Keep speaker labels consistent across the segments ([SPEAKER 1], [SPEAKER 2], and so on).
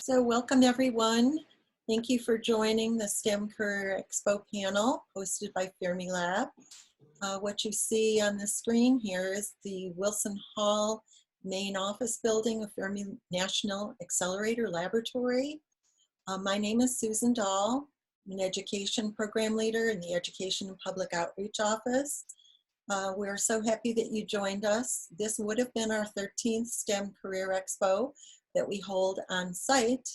[SPEAKER 1] So welcome everyone. Thank you for joining the STEM Career Expo panel hosted by Fermilab. What you see on the screen here is the Wilson Hall main office building of Fermi National Accelerator Laboratory. My name is Susan Dahl. I'm an education program leader in the Education and Public Outreach Office. We're so happy that you joined us. This would have been our 13th STEM Career Expo that we hold on site.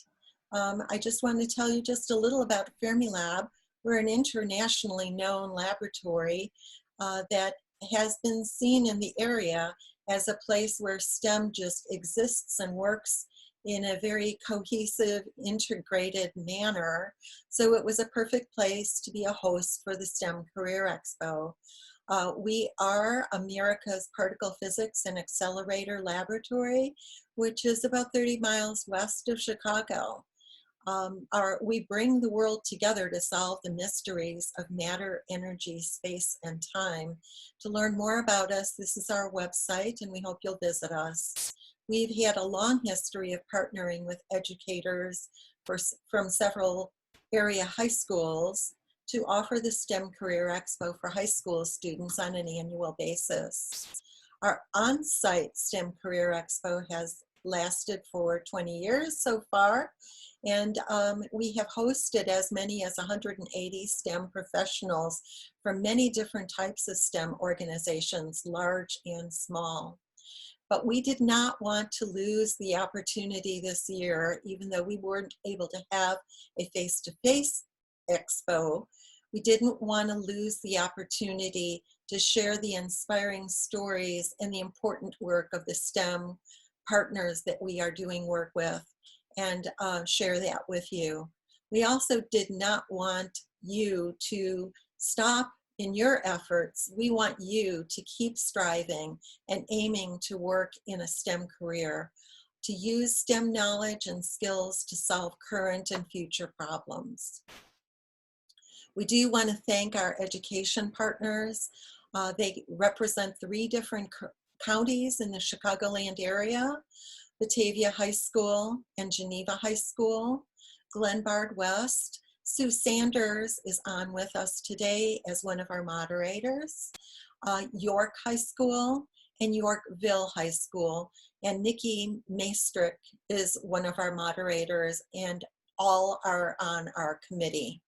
[SPEAKER 1] I just wanted to tell you just a little about Fermilab. We're an internationally known laboratory that has been seen in the area as a place where STEM just exists and works in a very cohesive, integrated manner. So it was a perfect place to be a host for the STEM Career Expo. We are America's Particle Physics and Accelerator Laboratory, which is about 30 miles west of Chicago. We bring the world together to solve the mysteries of matter, energy, space, and time. To learn more about us, this is our website, and we hope you'll visit us. We've had a long history of partnering with educators from several area high schools to offer the STEM Career Expo for high school students on an annual basis. Our on-site STEM Career Expo has lasted for 20 years so far, and we have hosted as many as 180 STEM professionals from many different types of STEM organizations, large and small. But we did not want to lose the opportunity this year, even though we weren't able to have a face-to-face expo. We didn't want to lose the opportunity to share the inspiring stories and the important work of the STEM partners that we are doing work with, and share that with you. We also did not want you to stop in your efforts. We want you to keep striving and aiming to work in a STEM career, to use STEM knowledge and skills to solve current and future problems. We do want to thank our education partners. They represent 3 different counties in the Chicagoland area: Batavia High School and Geneva High School, Glenbard West. Sue Sanders is on with us today as one of our moderators, York High School and Yorkville High School, and Nikki Maestrick is one of our moderators, and all are on our committee.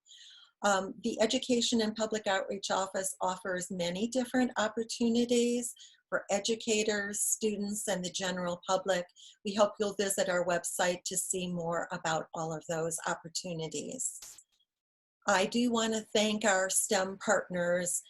[SPEAKER 1] The Education and Public Outreach Office offers many different opportunities for educators, students, and the general public. We hope you'll visit our website to see more about all of those opportunities. I do want to thank our STEM partners.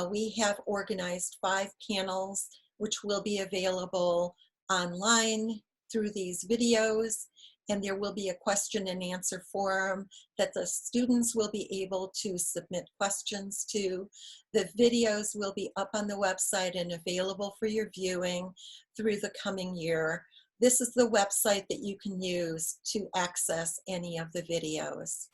[SPEAKER 1] We have organized 5 panels, which will be available online through these videos, and there will be a question and answer forum that the students will be able to submit questions to. The videos will be up on the website and available for your viewing through the coming year. This is the website that you can use to access any of the videos.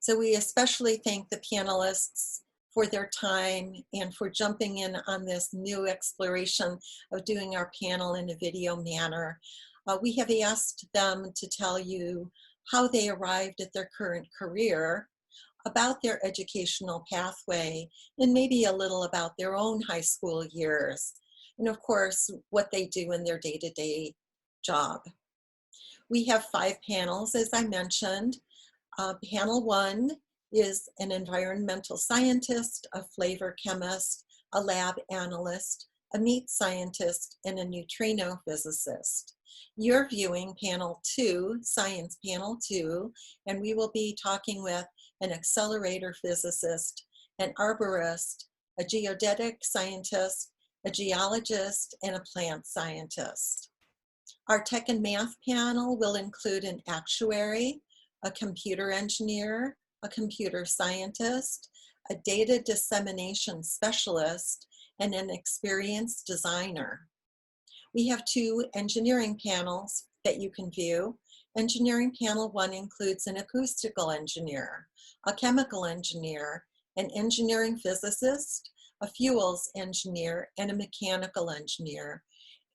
[SPEAKER 1] So we especially thank the panelists for their time and for jumping in on this new exploration of doing our panel in a video manner. We have asked them to tell you how they arrived at their current career, about their educational pathway, and maybe a little about their own high school years, and of course, what they do in their day-to-day job. We have 5 panels, as I mentioned. Panel 1 is an environmental scientist, a flavor chemist, a lab analyst, a meat scientist, and a neutrino physicist. You're viewing panel 2, science panel 2, and we will be talking with an accelerator physicist, an arborist, a geodetic scientist, a geologist, and a plant scientist. Our tech and math panel will include an actuary, a computer engineer, a computer scientist, a data dissemination specialist, and an experienced designer. We have 2 engineering panels that you can view. Engineering panel 1 includes an acoustical engineer, a chemical engineer, an engineering physicist, a fuels engineer, and a mechanical engineer.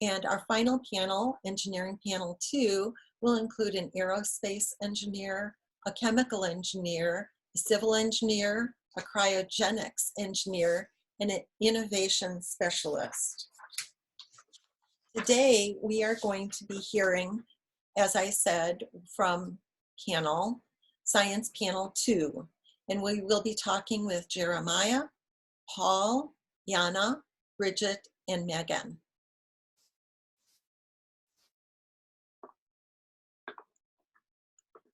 [SPEAKER 1] And our final panel, engineering panel 2, will include an aerospace engineer, a chemical engineer, a civil engineer, a cryogenics engineer, and an innovation specialist. Today, we are going to be hearing, as I said, from Science Panel 2, and we will be talking with Jeremiah, Paul, Jana, Bridget, and Megan.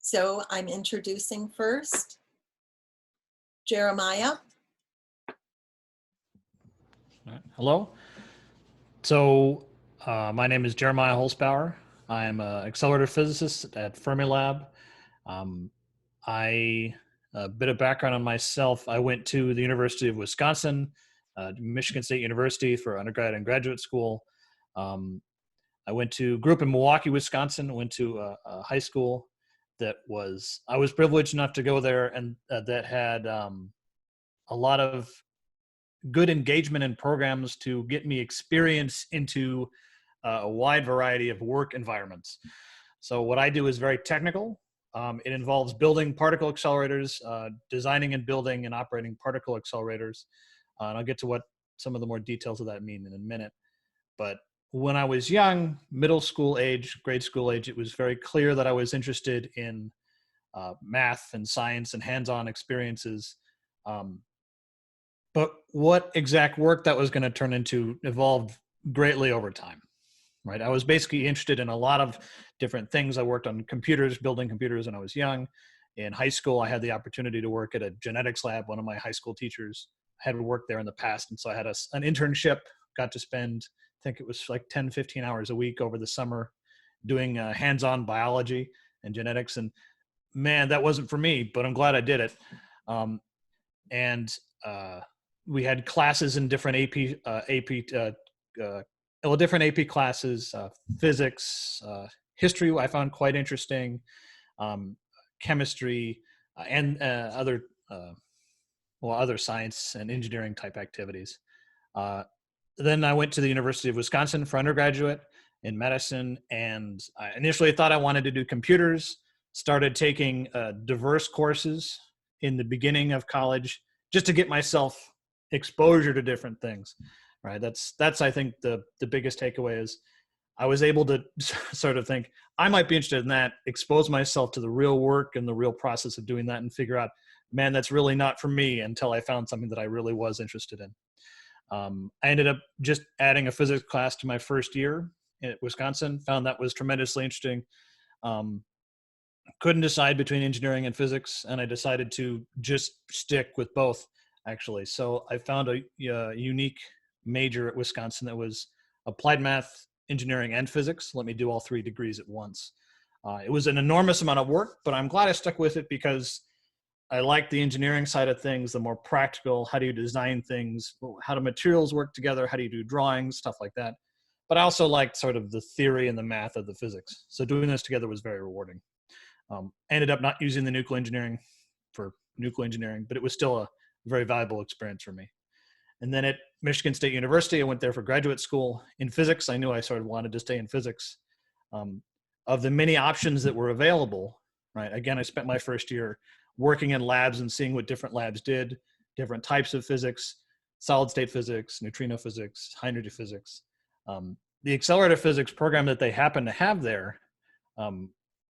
[SPEAKER 1] So I'm introducing first Jeremiah.
[SPEAKER 2] Hello. So my name is Jeremiah Holzpower. I'm an accelerator physicist at Fermilab. A bit of background on myself. I went to the University of Wisconsin, Michigan State University for undergrad and graduate school. Grew up in Milwaukee, Wisconsin, went to a high school I was privileged enough to go there, and that had a lot of good engagement in programs to get me experience into a wide variety of work environments. So what I do is very technical. It involves building particle accelerators, designing and building and operating particle accelerators. And I'll get to what some of the more details of that mean in a minute. But when I was young, middle school age, grade school age, it was very clear that I was interested in math and science and hands-on experiences. But what exact work that was going to turn into evolved greatly over time, right? I was basically interested in a lot of different things. I worked on computers, building computers when I was young. In high school, I had the opportunity to work at a genetics lab. One of my high school teachers had worked there in the past. And so I had an internship, got to spend, I think it was like 10, 15 hours a week over the summer doing hands-on biology and genetics. And man, that wasn't for me, but I'm glad I did it. We had classes in different different AP classes, physics, history I found quite interesting, chemistry, and other science and engineering type activities. Then I went to the University of Wisconsin for undergraduate in medicine, and I initially thought I wanted to do computers, started taking diverse courses in the beginning of college just to get myself exposure to different things, right? That's I think the biggest takeaway is I was able to sort of think I might be interested in that, expose myself to the real work and the real process of doing that, and figure out, man, that's really not for me, until I found something that I really was interested in. I ended up just adding a physics class to my first year at Wisconsin, found that was tremendously interesting. Couldn't decide between engineering and physics, and I decided to just stick with both, actually. So I found a unique major at Wisconsin that was applied math, engineering, and physics. Let me do all 3 degrees at once. It was an enormous amount of work, but I'm glad I stuck with it because I like the engineering side of things, the more practical, how do you design things, how do materials work together, how do you do drawings, stuff like that. But I also liked sort of the theory and the math of the physics. So doing this together was very rewarding. Ended up not using the nuclear engineering for nuclear engineering, but it was still a very valuable experience for me. And then at Michigan State University, I went there for graduate school in physics. I knew I sort of wanted to stay in physics. Of the many options that were available, right? Again, I spent my first year working in labs and seeing what different labs did, different types of physics, solid state physics, neutrino physics, high energy physics. The accelerator physics program that they happened to have there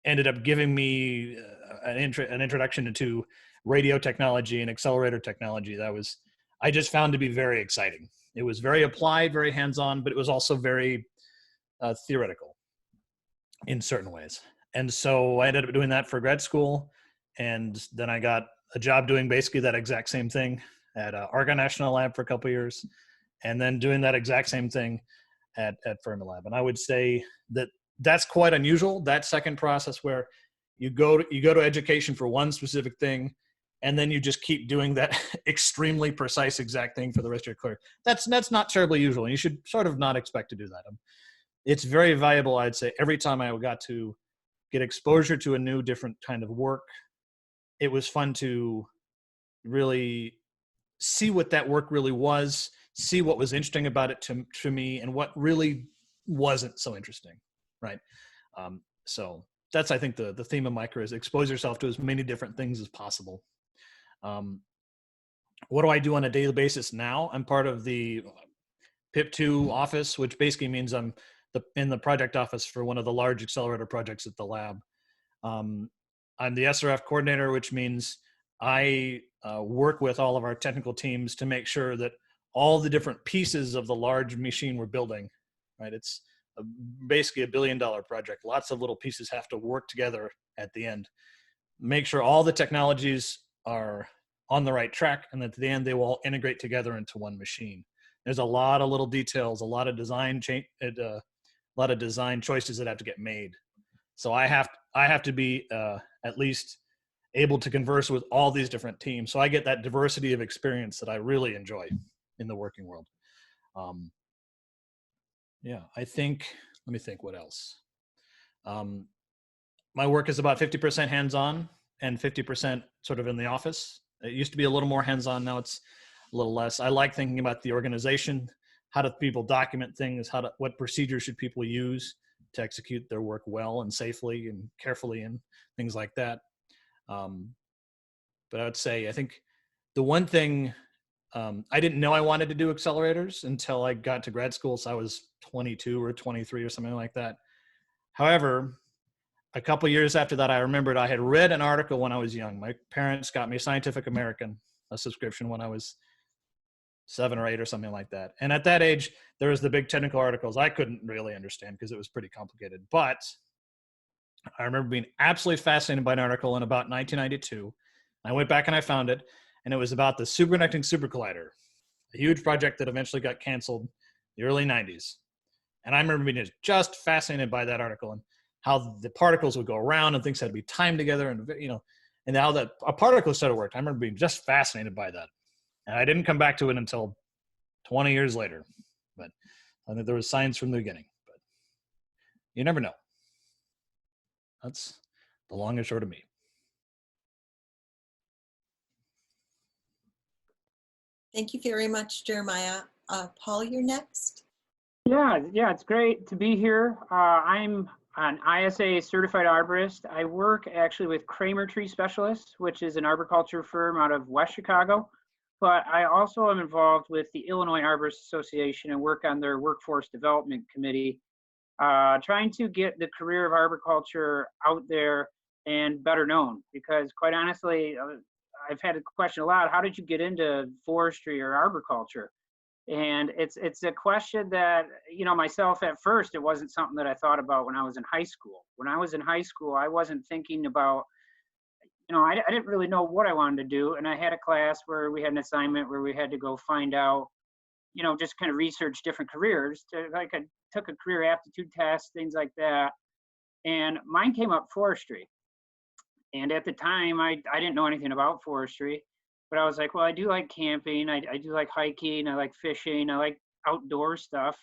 [SPEAKER 2] ended up giving me an introduction into radio technology and accelerator technology that I just found to be very exciting. It was very applied, very hands-on, but it was also very theoretical in certain ways. And so I ended up doing that for grad school. And then I got a job doing basically that exact same thing at Argonne National Lab for a couple of years, and then doing that exact same thing at Fermilab. And I would say that that's quite unusual, that second process where you go to education for one specific thing, and then you just keep doing that extremely precise exact thing for the rest of your career. That's not terribly usual, and you should sort of not expect to do that. It's very valuable, I'd say, every time I got to get exposure to a new, different kind of work. It was fun to really see what that work really was, see what was interesting about it to me, and what really wasn't so interesting, right? So that's I think the theme of my career is expose yourself to as many different things as possible. What do I do on a daily basis now? I'm part of the PIP2 office, which basically means I'm in the project office for one of the large accelerator projects at the lab. I'm the SRF coordinator, which means I work with all of our technical teams to make sure that all the different pieces of the large machine we're building, right? It's basically $1 billion project. Lots of little pieces have to work together at the end. Make sure all the technologies are on the right track, and at the end they will all integrate together into one machine. There's a lot of little details, a lot of design choices that have to get made. So I have to be at least able to converse with all these different teams. So I get that diversity of experience that I really enjoy in the working world. Yeah, let me think what else. My work is about 50% hands-on and 50% sort of in the office. It used to be a little more hands-on, now it's a little less. I like thinking about the organization. How do people document things? What procedures should people use to execute their work well and safely and carefully and things like that. But I would say, I think the one thing, I didn't know I wanted to do accelerators until I got to grad school. So I was 22 or 23 or something like that. However, a couple years after that, I remembered I had read an article when I was young. My parents got me Scientific American, a subscription when I was 7 or 8 or something like that. And at that age, there was the big technical articles I couldn't really understand because it was pretty complicated. But I remember being absolutely fascinated by an article in about 1992. I went back and I found it, and it was about the superconducting supercollider, a huge project that eventually got canceled in the early 90s. And I remember being just fascinated by that article and how the particles would go around and things had to be timed together, and and how a particle started working. I remember being just fascinated by that. And I didn't come back to it until 20 years later. But I think there was science from the beginning. But you never know. That's the long and short of me.
[SPEAKER 1] Thank you very much, Jeremiah. Paul, you're next.
[SPEAKER 3] Yeah, it's great to be here. I'm an ISA certified arborist. I work actually with Kramer Tree Specialists, which is an arboriculture firm out of West Chicago. But I also am involved with the Illinois Arborist Association and work on their workforce development committee, trying to get the career of arboriculture out there and better known. Because quite honestly, I've had a question a lot, how did you get into forestry or arboriculture? And it's a question that, myself at first, it wasn't something that I thought about when I was in high school. When I was in high school, I wasn't thinking about, I didn't really know what I wanted to do. And I had a class where we had an assignment where we had to go find out, just kind of research different careers. I took a career aptitude test, things like that. And mine came up forestry. And at the time, I didn't know anything about forestry. But I was like, well, I do like camping. I do like hiking. I like fishing. I like outdoor stuff.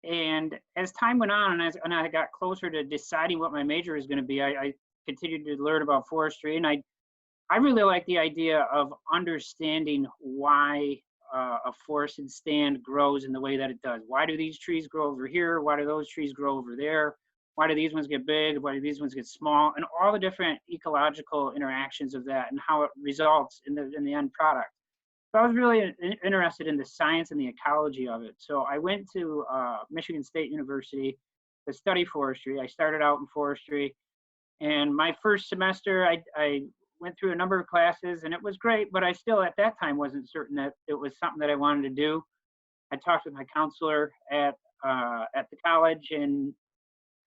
[SPEAKER 3] And as time went on, and I got closer to deciding what my major is going to be, I continued to learn about forestry. And I really like the idea of understanding why a forested stand grows in the way that it does. Why do these trees grow over here? Why do those trees grow over there? Why do these ones get big? Why do these ones get small? And all the different ecological interactions of that and how it results in the end product. So I was really interested in the science and the ecology of it. So I went to Michigan State University to study forestry. I started out in forestry. And my first semester, I went through a number of classes, and it was great, but I still at that time wasn't certain that it was something that I wanted to do. I talked with my counselor at the college and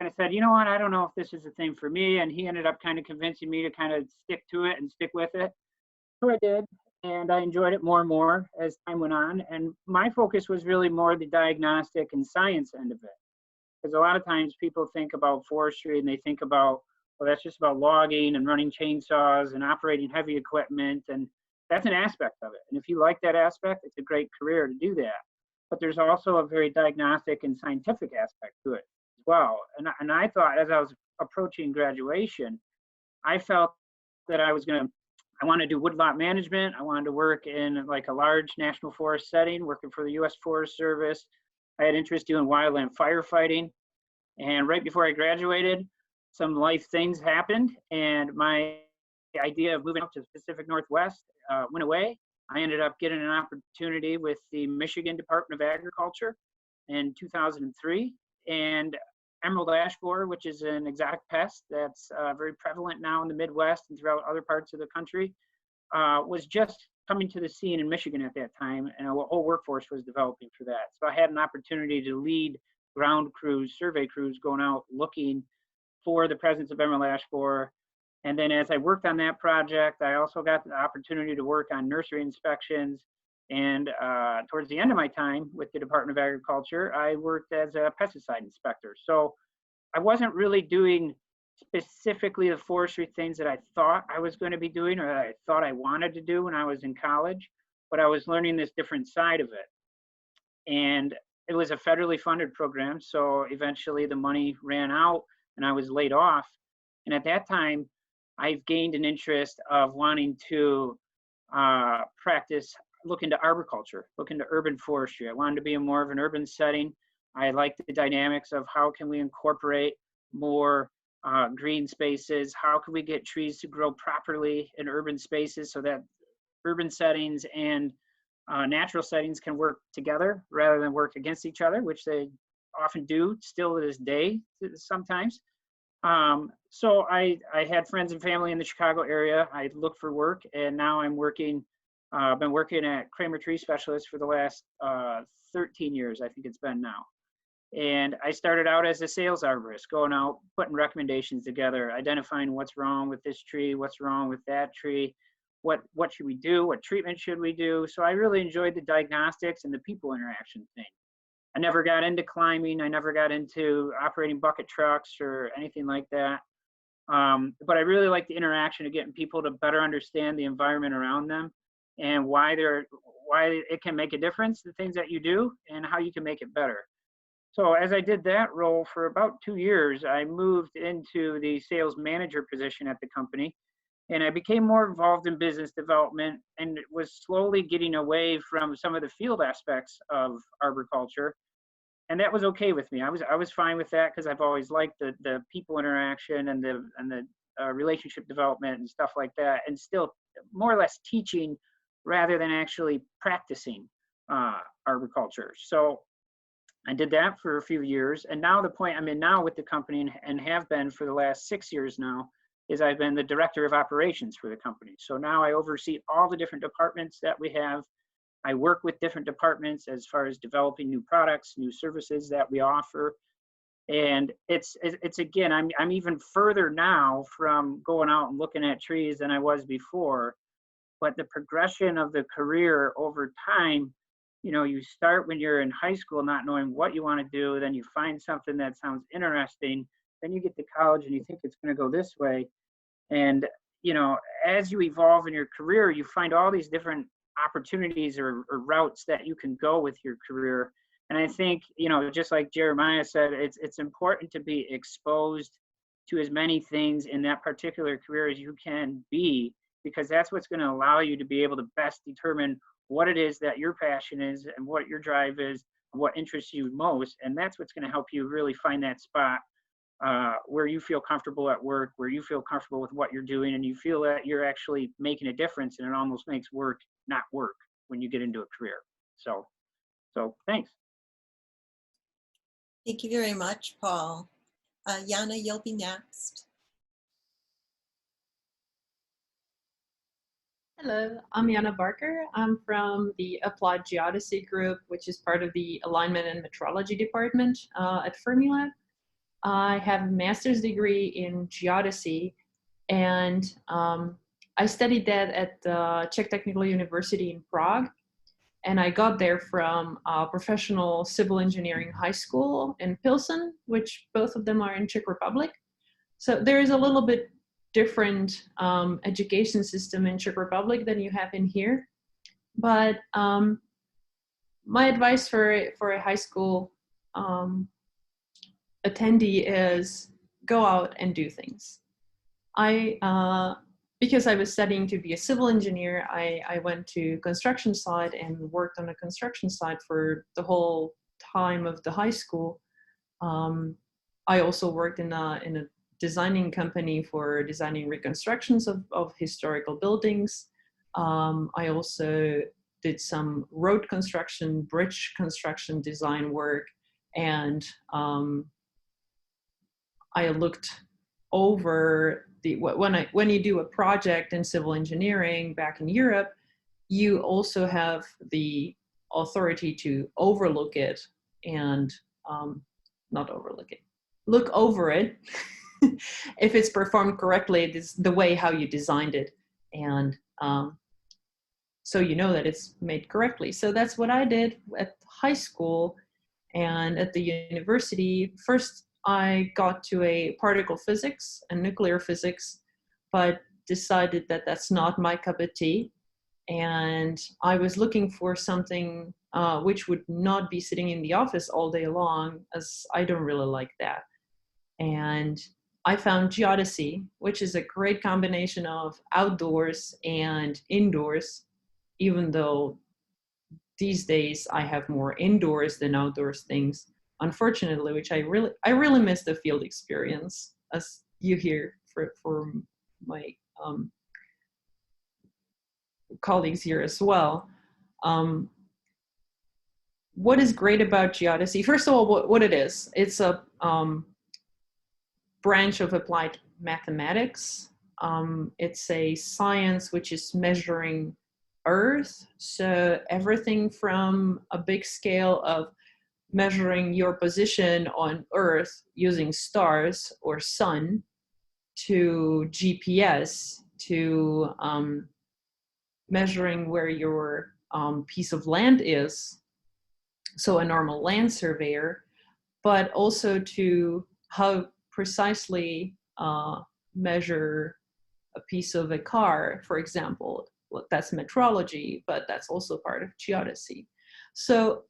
[SPEAKER 3] kind of said, you know what, I don't know if this is a thing for me. And he ended up kind of convincing me to kind of stick to it and stick with it. So I did, and I enjoyed it more and more as time went on. And my focus was really more the diagnostic and science end of it. Because a lot of times people think about forestry and they think about, well, that's just about logging and running chainsaws and operating heavy equipment. And that's an aspect of it. And if you like that aspect, it's a great career to do that. But there's also a very diagnostic and scientific aspect to it as well. And I thought, as I was approaching graduation, I felt that I wanted to do woodlot management. I wanted to work in like a large national forest setting, working for the U.S. Forest Service. I had interest doing wildland firefighting. And right before I graduated, some life things happened, and my idea of moving out to the Pacific Northwest went away. I ended up getting an opportunity with the Michigan Department of Agriculture in 2003, and emerald ash borer, which is an exotic pest that's very prevalent now in the Midwest and throughout other parts of the country, was just coming to the scene in Michigan at that time, and a whole workforce was developing for that. So I had an opportunity to lead ground crews, survey crews, going out looking for the presence of emerald ash borer. And then as I worked on that project, I also got the opportunity to work on nursery inspections. And towards the end of my time with the Department of Agriculture, I worked as a pesticide inspector. So I wasn't really doing specifically the forestry things that I thought I was going to be doing or that I thought I wanted to do when I was in college, but I was learning this different side of it. And it was a federally funded program, so eventually the money ran out and I was laid off. And at that time, I've gained an interest of wanting to look into arboriculture, look into urban forestry. I wanted to be in more of an urban setting. I liked the dynamics of how can we incorporate more green spaces, how can we get trees to grow properly in urban spaces so that urban settings and natural settings can work together rather than work against each other, which they often do still to this day sometimes. So I had friends and family in the Chicago area. I looked for work, and now I'm working, I've been working at Kramer Tree Specialist for the last 13 years, I think it's been now. And I started out as a sales arborist, going out, putting recommendations together, identifying what's wrong with this tree, what's wrong with that tree, what should we do, what treatment should we do. So I really enjoyed the diagnostics and the people interaction thing. I never got into climbing. I never got into operating bucket trucks or anything like that. But I really like the interaction of getting people to better understand the environment around them and why it can make a difference, the things that you do, and how you can make it better. So as I did that role for about 2 years, I moved into the sales manager position at the company, and I became more involved in business development and was slowly getting away from some of the field aspects of arboriculture. And that was okay with me. I was fine with that because I've always liked the people interaction and the relationship development and stuff like that, and still more or less teaching rather than actually practicing arboriculture. So I did that for a few years, and now the point I'm in now with the company and have been for the last 6 years now is I've been the director of operations for the company. So now I oversee all the different departments that we have. I work with different departments as far as developing new products, new services that we offer. And it's again, I'm even further now from going out and looking at trees than I was before. But the progression of the career over time, you know, you start when you're in high school not knowing what you want to do, then you find something that sounds interesting, then you get to college and you think it's going to go this way. And, you know, as you evolve in your career, you find all these different opportunities or routes that you can go with your career. And I think, you know, just like Jeremiah said, it's important to be exposed to as many things in that particular career as you can be, because that's what's going to allow you to be able to best determine what it is that your passion is and what your drive is, and what interests you most. And that's what's going to help you really find that spot where you feel comfortable at work, where you feel comfortable with what you're doing, and you feel that you're actually making a difference, and it almost makes work not work when you get into a career. So thanks.
[SPEAKER 1] Thank you very much, Paul. Jana, you'll be next.
[SPEAKER 4] Hello, I'm Jana Barker. I'm from the Applied Geodesy group, which is part of the Alignment and Metrology department at Fermilab. I have a master's degree in geodesy, and I studied that at the Czech Technical University in Prague. And I got there from a professional civil engineering high school in Pilsen, which both of them are in Czech Republic. So there is a little bit different education system in Czech Republic than you have in here. But my advice for a high school attendee is go out and do things. Because I was studying to be a civil engineer, I went to construction site and worked on a construction site for the whole time of the high school. I also worked in a designing company for designing reconstructions of historical buildings. I also did some road construction, bridge construction design work, and I looked over when you do a project in civil engineering back in Europe, you also have the authority to overlook it and not overlook it, look over it if it's performed correctly, it's the way how you designed it, and so you know that it's made correctly. So that's what I did at high school. And at the university, first I got to a particle physics and nuclear physics, but decided that that's not my cup of tea. And I was looking for something which would not be sitting in the office all day long, as I don't really like that. And I found geodesy, which is a great combination of outdoors and indoors, even though these days I have more indoors than outdoors things, unfortunately, which I really miss the field experience, as you hear for my colleagues here as well. What is great about geodesy? First of all, what it is, it's a branch of applied mathematics. It's a science which is measuring Earth, so everything from a big scale of measuring your position on Earth using stars or sun, to GPS, to measuring where your piece of land is, so a normal land surveyor, but also to how precisely measure a piece of a car, for example. That's metrology, but that's also part of geodesy. So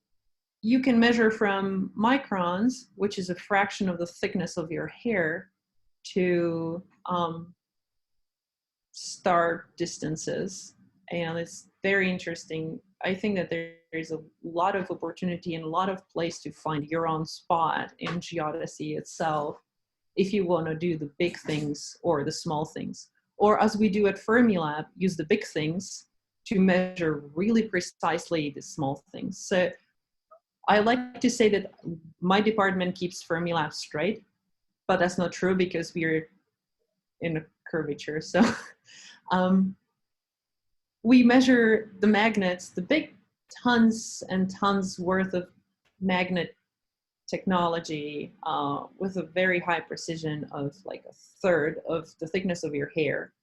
[SPEAKER 4] you can measure from microns, which is a fraction of the thickness of your hair, to star distances. And it's very interesting. I think that there's a lot of opportunity and a lot of place to find your own spot in geodesy itself, if you want to do the big things or the small things. Or as we do at Fermilab, use the big things to measure really precisely the small things. So I like to say that my department keeps Fermilab straight, but that's not true because we're in a curvature. So we measure the magnets, the big tons and tons worth of magnet technology with a very high precision of like a third of the thickness of your hair,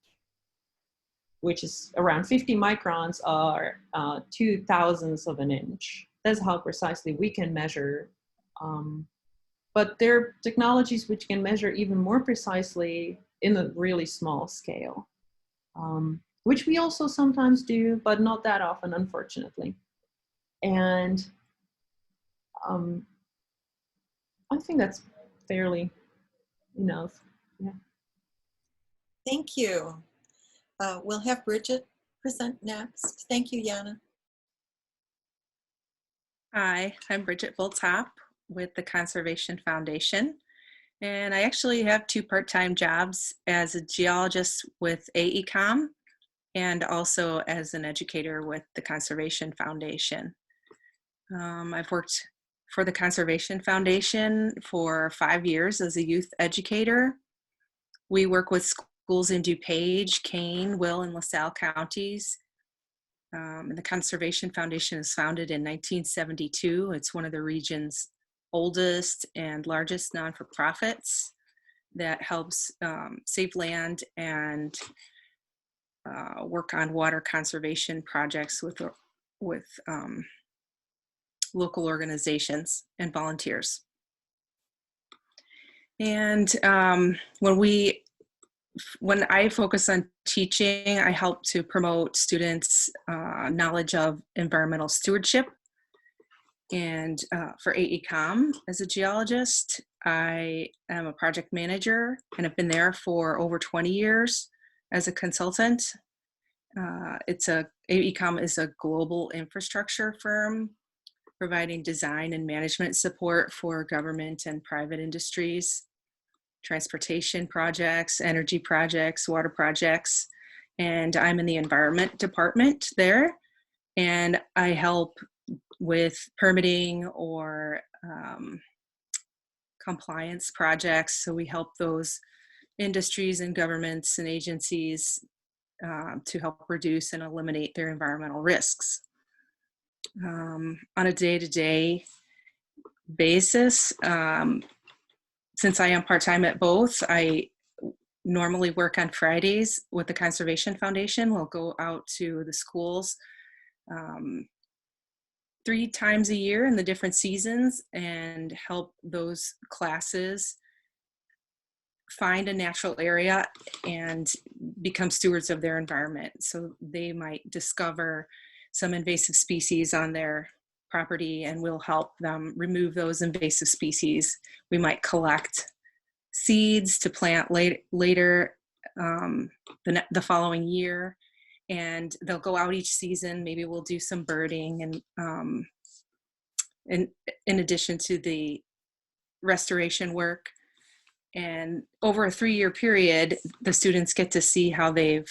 [SPEAKER 4] which is around 50 microns or 2/1000ths of an inch. That's how precisely we can measure. But there are technologies which can measure even more precisely in a really small scale, which we also sometimes do, but not that often, unfortunately. And I think that's fairly enough. Yeah.
[SPEAKER 1] Thank you. We'll have Bridget present next. Thank you, Jana.
[SPEAKER 5] Hi, I'm Bridget Volp with the Conservation Foundation. And I actually have 2 part-time jobs as a geologist with AECOM and also as an educator with the Conservation Foundation. I've worked for the Conservation Foundation for 5 years as a youth educator. We work with schools in DuPage, Kane, Will, and LaSalle counties. And the Conservation Foundation was founded in 1972. It's one of the region's oldest and largest non-for-profits that helps save land and work on water conservation projects with local organizations and volunteers. And when I focus on teaching, I help to promote students' knowledge of environmental stewardship. And for AECOM, as a geologist, I am a project manager and have been there for over 20 years as a consultant. AECOM is a global infrastructure firm providing design and management support for government and private industries transportation projects, energy projects, water projects, and I'm in the environment department there. And I help with permitting or compliance projects. So we help those industries and governments and agencies to help reduce and eliminate their environmental risks. On a day-to-day basis, since I am part-time at both, I normally work on Fridays with the Conservation Foundation. We'll go out to the schools 3 times a year in the different seasons and help those classes find a natural area and become stewards of their environment. So they might discover some invasive species on their property, and we'll help them remove those invasive species. We might collect seeds to plant later the following year, and they'll go out each season. Maybe we'll do some birding, and in addition to the restoration work. And over a 3-year period, the students get to see how they've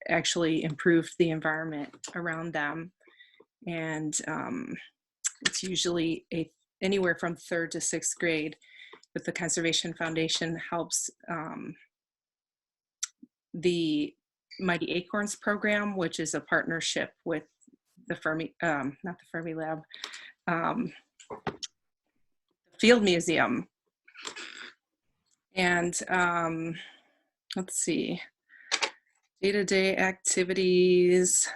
[SPEAKER 5] actually improved the environment around them. And it's usually anywhere from 3rd to 6th grade. But the Conservation Foundation helps the Mighty Acorns program, which is a partnership with the not the Fermi Lab, Field Museum. And let's see, day-to-day activities.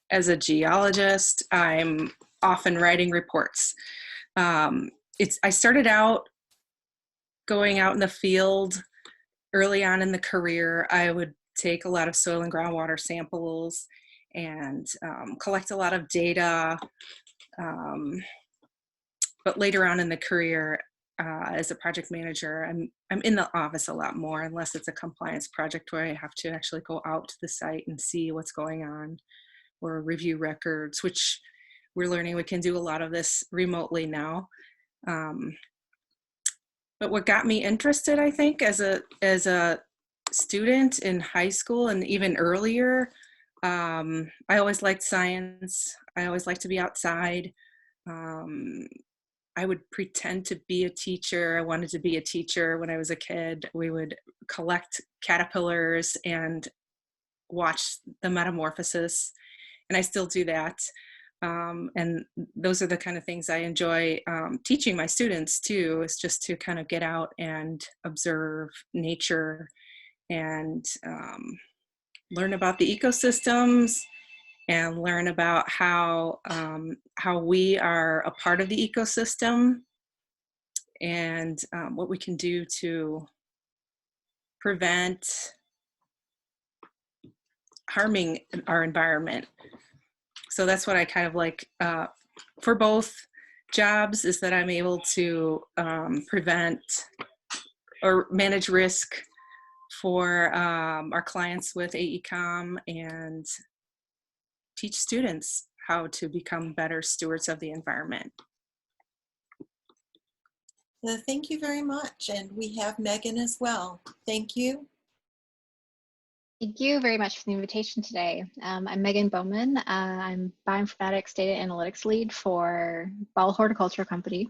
[SPEAKER 5] As a geologist, I'm often writing reports. I started out going out in the field early on in the career. I would take a lot of soil and groundwater samples and collect a lot of data. But later on in the career, as a project manager, I'm in the office a lot more, unless it's a compliance project where I have to actually go out to the site and see what's going on, or review records, which we're learning we can do a lot of this remotely now. But what got me interested, I think, as a student in high school and even earlier, I always liked science. I always liked to be outside. I would pretend to be a teacher. I wanted to be a teacher when I was a kid. We would collect caterpillars and watch the metamorphosis, and I still do that. And those are the kind of things I enjoy teaching my students too, is just to kind of get out and observe nature and learn about the ecosystems and learn about how we are a part of the ecosystem, and what we can do to prevent harming our environment. So that's what I kind of like for both jobs, is that I'm able to prevent or manage risk for our clients with AECOM and teach students how to become better stewards of the environment.
[SPEAKER 1] Thank you very much. And we have Megan as well. Thank you.
[SPEAKER 6] Thank you very much for the invitation today. I'm Megan Bowman. I'm Bioinformatics Data Analytics Lead for Ball Horticultural Company.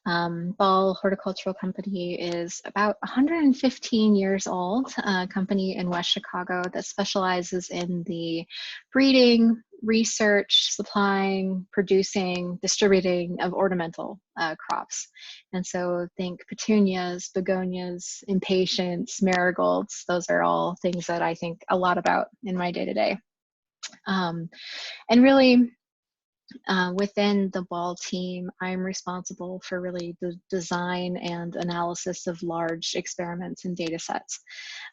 [SPEAKER 6] Ball Horticultural Company is about 115 years old, a company in West Chicago that specializes in the breeding, research, supplying, producing, distributing of ornamental crops. And so think petunias, begonias, impatiens, marigolds. Those are all things that I think a lot about in my day-to-day. And really, within the Ball team, I'm responsible for really the design and analysis of large experiments and data sets.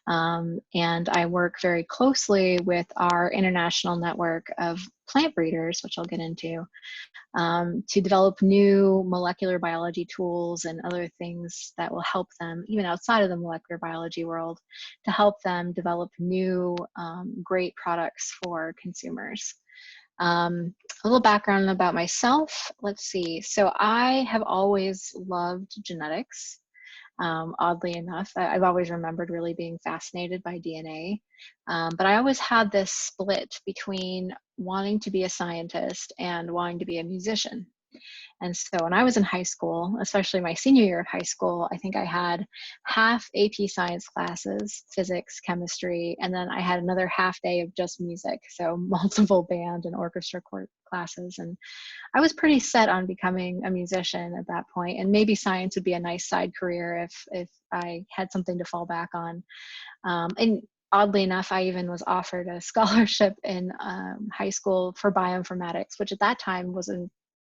[SPEAKER 6] And I work very closely with our international network of plant breeders, which I'll get into, to develop new molecular biology tools and other things that will help them, even outside of the molecular biology world, to help them develop new great products for consumers. A little background about myself. Let's see. So I have always loved genetics. oddly enough. I've always remembered really being fascinated by DNA. But I always had this split between wanting to be a scientist and wanting to be a musician. And so when I was in high school, especially my senior year of high school, I think I had half AP science classes, physics, chemistry, and then I had another half day of just music. So multiple band and orchestra classes. And I was pretty set on becoming a musician at that point. And maybe science would be a nice side career if I had something to fall back on. And oddly enough, I even was offered a scholarship in high school for bioinformatics, which at that time was a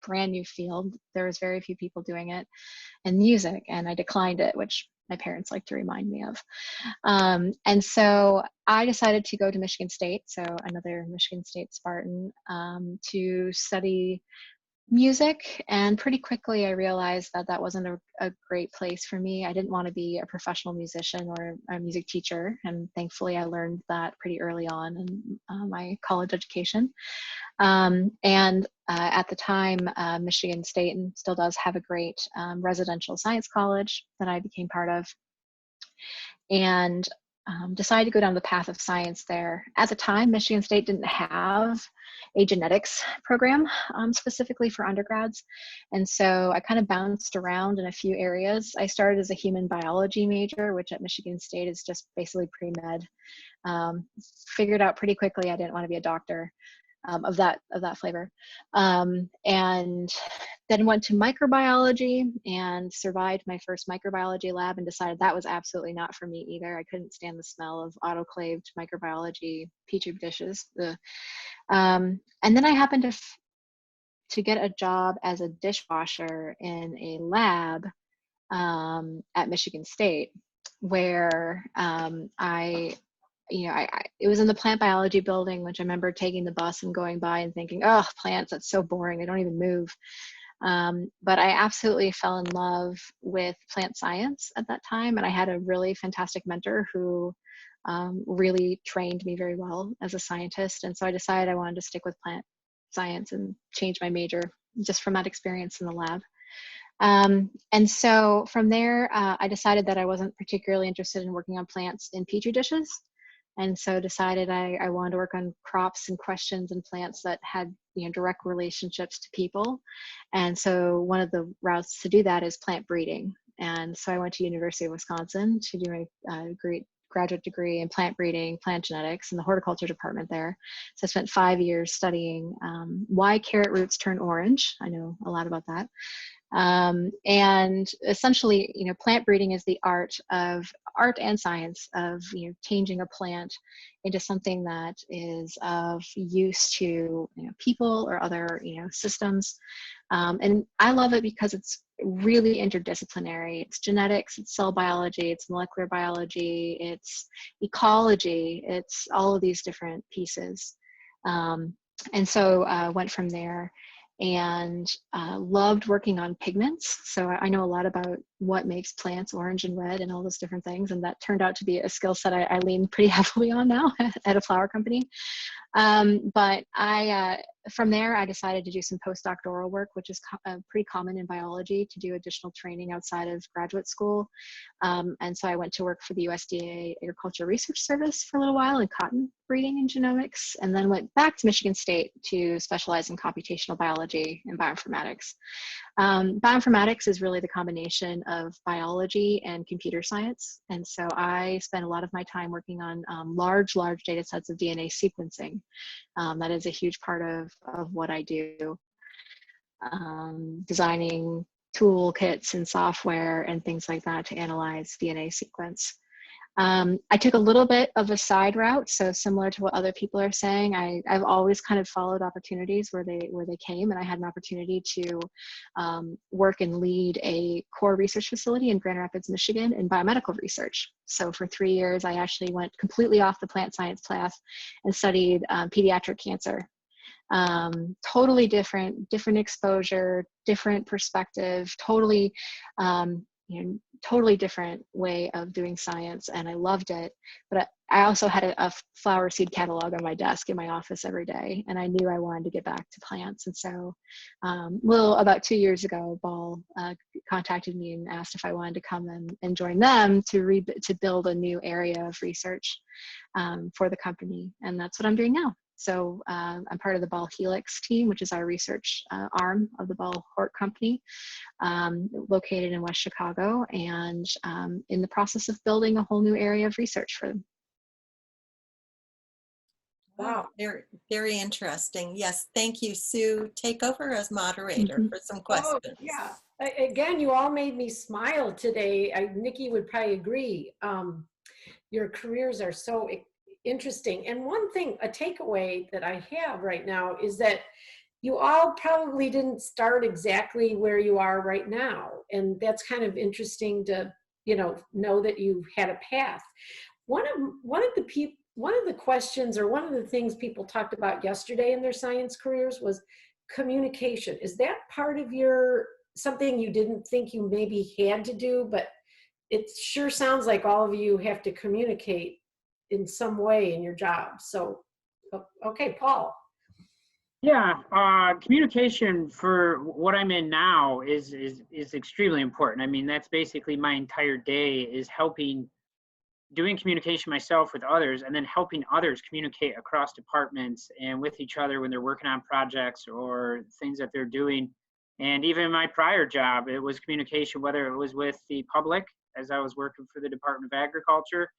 [SPEAKER 6] brand new field. There was very few people doing it in music, and I declined it, which my parents like to remind me of. And so I decided to go to Michigan State, so another Michigan State Spartan, to study music. And pretty quickly I realized that that wasn't a great place for me. I didn't want to be a professional musician or a music teacher, and thankfully I learned that pretty early on in my college education. At the time, Michigan State, and still does, have a great residential science college that I became part of, and decided to go down the path of science there. At the time, Michigan State didn't have a genetics program specifically for undergrads. And so I kind of bounced around in a few areas. I started as a human biology major, which at Michigan State is just basically pre-med. Figured out pretty quickly I didn't want to be a doctor. Of that flavor, and then went to microbiology and survived my first microbiology lab and decided that was absolutely not for me either. I couldn't stand the smell of autoclaved microbiology petri dishes. And then I happened to get a job as a dishwasher in a lab at Michigan State, where it was in the plant biology building, which I remember taking the bus and going by and thinking, oh, plants, that's so boring. They don't even move. But I absolutely fell in love with plant science at that time. And I had a really fantastic mentor who really trained me very well as a scientist. And so I decided I wanted to stick with plant science and change my major just from that experience in the lab. And so from there, I decided that I wasn't particularly interested in working on plants in petri dishes. And so decided I wanted to work on crops and questions and plants that had direct relationships to people. And so one of the routes to do that is plant breeding. And so I went to University of Wisconsin to do my graduate degree in plant breeding, plant genetics, in the horticulture department there. So I spent 5 years studying why carrot roots turn orange. I know a lot about that. And essentially, plant breeding is the art and science of changing a plant into something that is of use to people or other systems. And I love it because it's really interdisciplinary. It's genetics, it's cell biology, it's molecular biology, it's ecology, it's all of these different pieces. And so went from there. And loved working on pigments. So I know a lot about what makes plants orange and red and all those different things. And that turned out to be a skill set I lean pretty heavily on now at a flower company. But from there, I decided to do some postdoctoral work, which is pretty common in biology, to do additional training outside of graduate school. And so I went to work for the USDA Agriculture Research Service for a little while in cotton breeding and genomics, and then went back to Michigan State to specialize in computational biology and bioinformatics. Bioinformatics is really the combination of biology and computer science. And so I spend a lot of my time working on large data sets of DNA sequencing. That is a huge part of what I do. Designing toolkits and software and things like that to analyze DNA sequence. I took a little bit of a side route, so similar to what other people are saying. I've always kind of followed opportunities where they came, and I had an opportunity to work and lead a core research facility in Grand Rapids, Michigan, in biomedical research. So for 3 years, I actually went completely off the plant science path and studied pediatric cancer. Totally different exposure, different perspective, totally totally different way of doing science, and I loved it. But I also had a flower seed catalog on my desk in my office every day, and I knew I wanted to get back to plants. And so about 2 years ago, Ball contacted me and asked if I wanted to come and join them to build a new area of research for the company. And that's what I'm doing now. So I'm part of the Ball Helix team, which is our research arm of the Ball Hort Company, located in West Chicago, and in the process of building a whole new area of research for them.
[SPEAKER 1] Wow, very, very interesting. Yes, thank you, Sue. Take over as moderator for some questions.
[SPEAKER 7] Oh, yeah. Again, you all made me smile today. Nikki would probably agree. Your careers are so interesting. And one thing, a takeaway that I have right now is that you all probably didn't start exactly where you are right now. And that's kind of interesting to, know that you had a path. One of the questions, or one of the things people talked about yesterday in their science careers was communication. Is that part of something you didn't think you maybe had to do, but it sure sounds like all of you have to communicate in some way in your job. So, okay, Paul.
[SPEAKER 3] Yeah, communication for what I'm in now is extremely important. I mean, that's basically my entire day, is doing communication myself with others, and then helping others communicate across departments and with each other when they're working on projects or things that they're doing. And even in my prior job, it was communication, whether it was with the public, as I was working for the Department of Agriculture,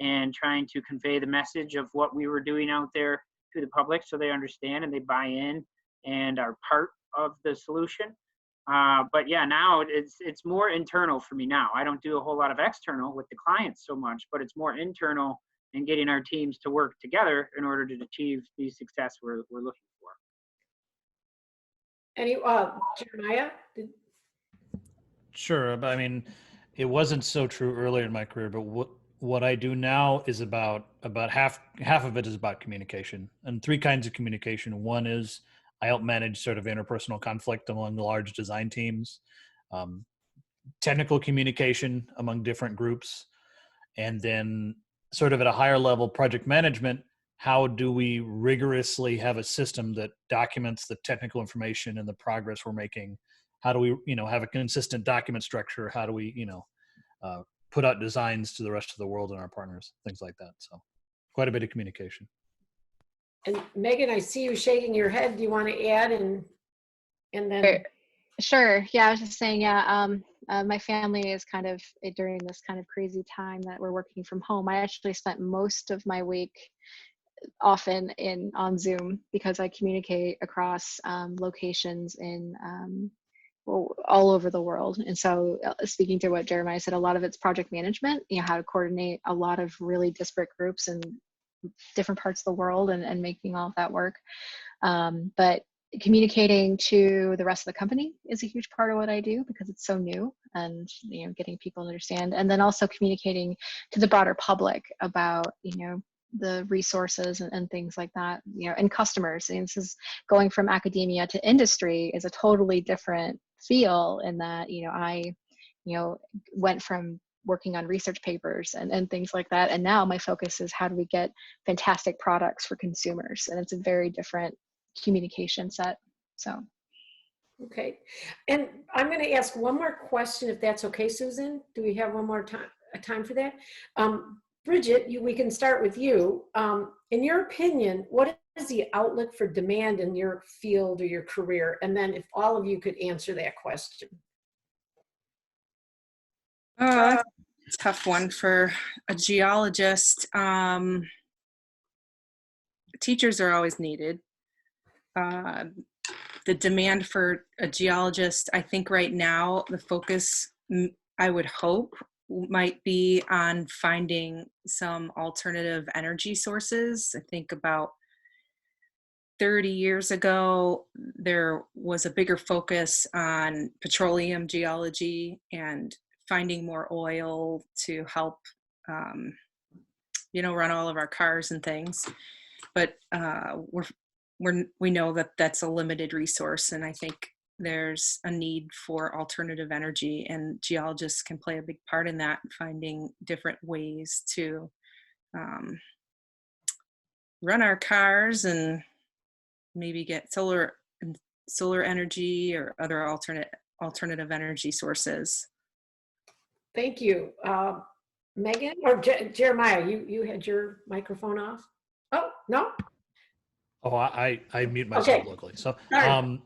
[SPEAKER 3] and trying to convey the message of what we were doing out there to the public so they understand and they buy in and are part of the solution. But yeah, now it's more internal for me now. I don't do a whole lot of external with the clients so much, but it's more internal and getting our teams to work together in order to achieve the success we're looking for.
[SPEAKER 7] Any, Jeremiah?
[SPEAKER 2] Sure, but I mean, it wasn't so true earlier in my career, but what I do now is about half of it is about communication, and three kinds of communication. One is I help manage sort of interpersonal conflict among the large design teams, technical communication among different groups, and then sort of at a higher level, project management. How do we rigorously have a system that documents the technical information and the progress we're making? How do we, have a consistent document structure? How do we, put out designs to the rest of the world and our partners, things like that. So quite a bit of communication.
[SPEAKER 7] And Megan, I see you shaking your head. Do you want to add and then?
[SPEAKER 6] Sure. Yeah, I was just saying, yeah, my family is kind of, during this kind of crazy time that we're working from home, I actually spent most of my week often on Zoom, because I communicate across locations in all over the world. And so speaking to what Jeremiah said, a lot of it's project management, how to coordinate a lot of really disparate groups in different parts of the world and making all of that work. But communicating to the rest of the company is a huge part of what I do, because it's so new, and getting people to understand, and then also communicating to the broader public about the resources and things like that, and customers. And this is going from academia to industry is a totally different feel, in that I went from working on research papers and things like that, and now my focus is how do we get fantastic products for consumers, and it's a very different communication set. So
[SPEAKER 7] Okay, and I'm going to ask one more question, if that's okay, Susan. Do we have one more time for that? Bridget, we can start with you. In your opinion, what is the outlook for demand in your field or your career? And then if all of you could answer that question.
[SPEAKER 5] That's a tough one for a geologist. Teachers are always needed. The demand for a geologist, I think right now, the focus, I would hope, might be on finding some alternative energy sources. I think about 30 years ago, there was a bigger focus on petroleum geology and finding more oil to help, run all of our cars and things. But we know that that's a limited resource, and I think there's a need for alternative energy, and geologists can play a big part in that, finding different ways to run our cars and maybe get solar energy or other alternative energy sources.
[SPEAKER 7] Thank you. Megan or Jeremiah, you had your microphone off? Oh, no?
[SPEAKER 2] Oh, I mute myself
[SPEAKER 7] Okay.
[SPEAKER 2] locally. So
[SPEAKER 7] Sorry.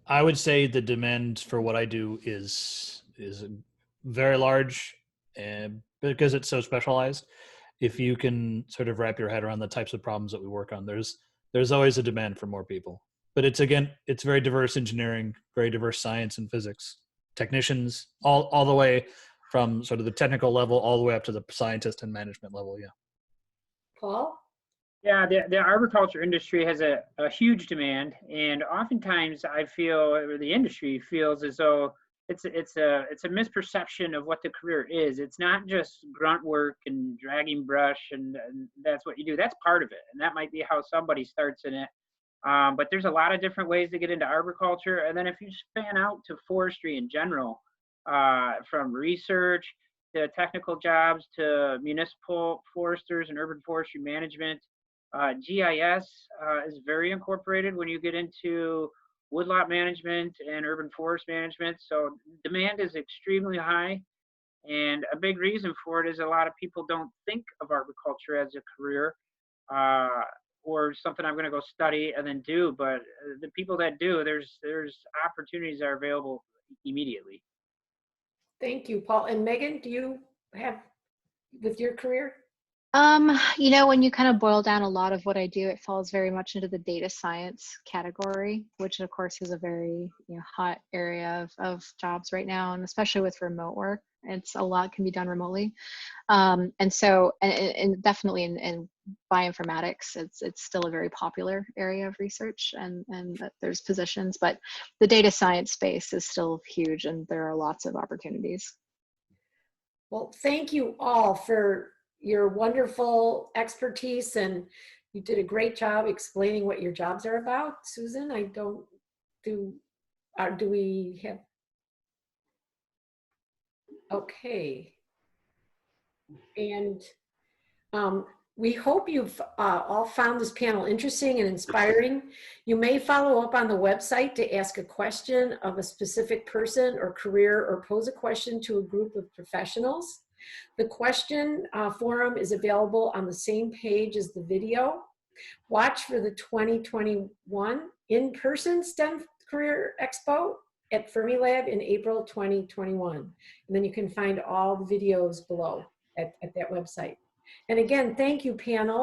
[SPEAKER 2] I would say the demand for what I do is very large, and because it's so specialized. If you can sort of wrap your head around the types of problems that we work on, there's always a demand for more people. But it's very diverse engineering, very diverse science and physics, technicians, all the way from sort of the technical level all the way up to the scientist and management level. Yeah.
[SPEAKER 7] Paul?
[SPEAKER 3] Yeah, the arboriculture industry has a huge demand, and oftentimes I feel, or the industry feels, as though it's a misperception of what the career is. It's not just grunt work and dragging brush, and that's what you do. That's part of it, and that might be how somebody starts in it. But there's a lot of different ways to get into arboriculture, and then if you span out to forestry in general, from research to technical jobs to municipal foresters and urban forestry management. GIS is very incorporated when you get into woodlot management and urban forest management. So demand is extremely high. And a big reason for it is a lot of people don't think of arboriculture as a career or something I'm going to go study and then do. But the people that do, there's opportunities that are available immediately.
[SPEAKER 7] Thank you, Paul. And Megan, do you have with your career?
[SPEAKER 6] When you kind of boil down a lot of what I do, it falls very much into the data science category, which of course is a very hot area of jobs right now, and especially with remote work, it's a lot can be done remotely. And definitely in bioinformatics, it's still a very popular area of research, and there's positions, but the data science space is still huge, and there are lots of opportunities.
[SPEAKER 7] Well, thank you all for your wonderful expertise, and you did a great job explaining what your jobs are about. Susan, do we have? Okay. And we hope you've all found this panel interesting and inspiring. You may follow up on the website to ask a question of a specific person or career, or pose a question to a group of professionals. The question forum is available on the same page as the video. Watch for the 2021 in-person STEM Career Expo at Fermilab in April 2021. And then you can find all the videos below at that website. And again, thank you, panel.